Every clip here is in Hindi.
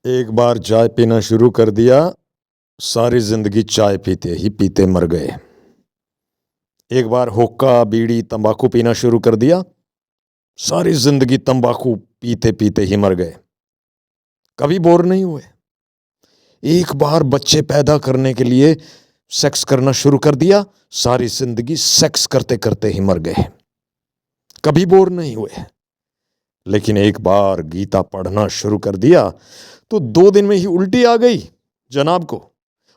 एक बार चाय पीना शुरू कर दिया, सारी जिंदगी चाय पीते ही पीते मर गए। एक बार हुक्का बीड़ी तंबाकू पीना शुरू कर दिया, सारी जिंदगी तंबाकू पीते पीते ही मर गए। कभी बोर नहीं हुए। एक बार बच्चे पैदा करने के लिए सेक्स करना शुरू कर दिया, सारी जिंदगी सेक्स करते करते ही मर गए। कभी बोर नहीं हुए। लेकिन एक बार गीता पढ़ना शुरू कर दिया तो 2 दिन में ही उल्टी आ गई जनाब को।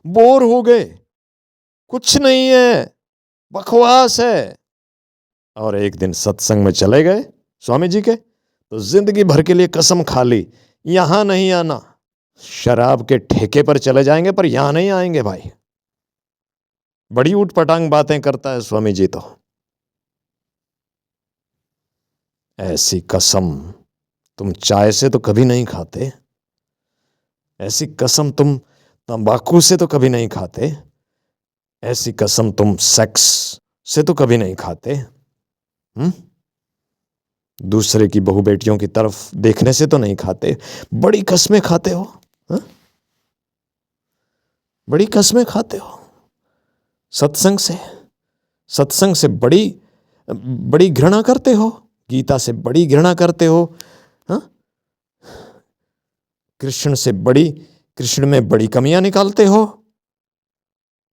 बोर हो गए, कुछ नहीं है, बकवास है। और एक दिन सत्संग में चले गए स्वामी जी के, तो जिंदगी भर के लिए कसम खा ली, यहां नहीं आना। शराब के ठेके पर चले जाएंगे पर यहां नहीं आएंगे भाई। बड़ी ऊटपटांग बातें करता है स्वामी जी तो। ऐसी कसम तुम चाय से तो कभी नहीं खाते, ऐसी कसम तुम तंबाकू से तो कभी नहीं खाते, ऐसी कसम तुम सेक्स से तो कभी नहीं खाते। दूसरे की बहू बेटियों की तरफ देखने से तो नहीं खाते। बड़ी कस्में खाते हो, बड़ी कस्में खाते हो। सत्संग से बड़ी घृणा करते हो, गीता से बड़ी घृणा करते हो, कृष्ण में बड़ी कमियां निकालते हो।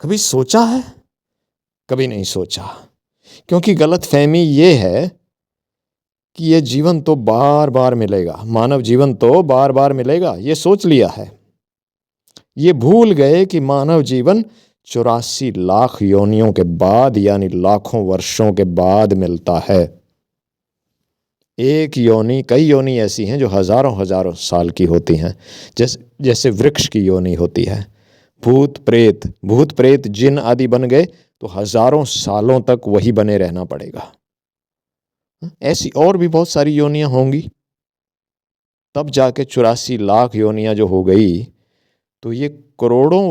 कभी सोचा है? कभी नहीं सोचा। क्योंकि गलतफहमी ये है कि ये जीवन तो बार बार मिलेगा, मानव जीवन तो बार बार मिलेगा, ये सोच लिया है। ये भूल गए कि मानव जीवन 84 लाख योनियों के बाद यानी लाखों वर्षों के बाद मिलता है। एक योनि, कई योनि ऐसी हैं जो हजारों हजारों साल की होती हैं, जैसे वृक्ष की योनि होती है। भूत प्रेत जिन आदि बन गए तो हजारों सालों तक वही बने रहना पड़ेगा। ऐसी और भी बहुत सारी योनियां होंगी, तब जाके 84 लाख योनियां जो हो गई, तो ये करोड़ों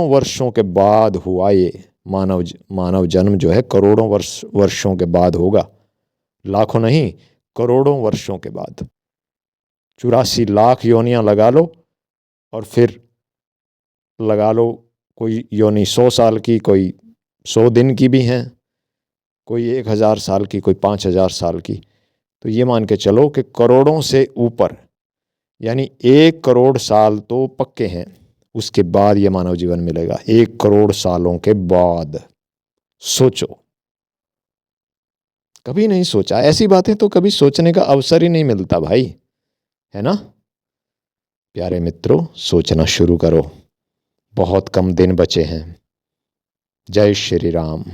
वर्षों के बाद हुआ। ये मानव जन्म जो है करोड़ों वर्षों के बाद होगा, लाखों नहीं, करोड़ों वर्षों के बाद। 84 लाख योनियां लगा लो, और फिर लगा लो कोई योनि 100 साल की, कोई 100 दिन की भी हैं, कोई 1000 साल की, कोई 5000 साल की। तो ये मान के चलो कि करोड़ों से ऊपर यानी 1 करोड़ साल तो पक्के हैं, उसके बाद ये मानव जीवन मिलेगा। 1 करोड़ सालों के बाद। सोचो, कभी नहीं सोचा। ऐसी बातें तो कभी सोचने का अवसर ही नहीं मिलता भाई, है ना। प्यारे मित्रों, सोचना शुरू करो, बहुत कम दिन बचे हैं। जय श्री राम।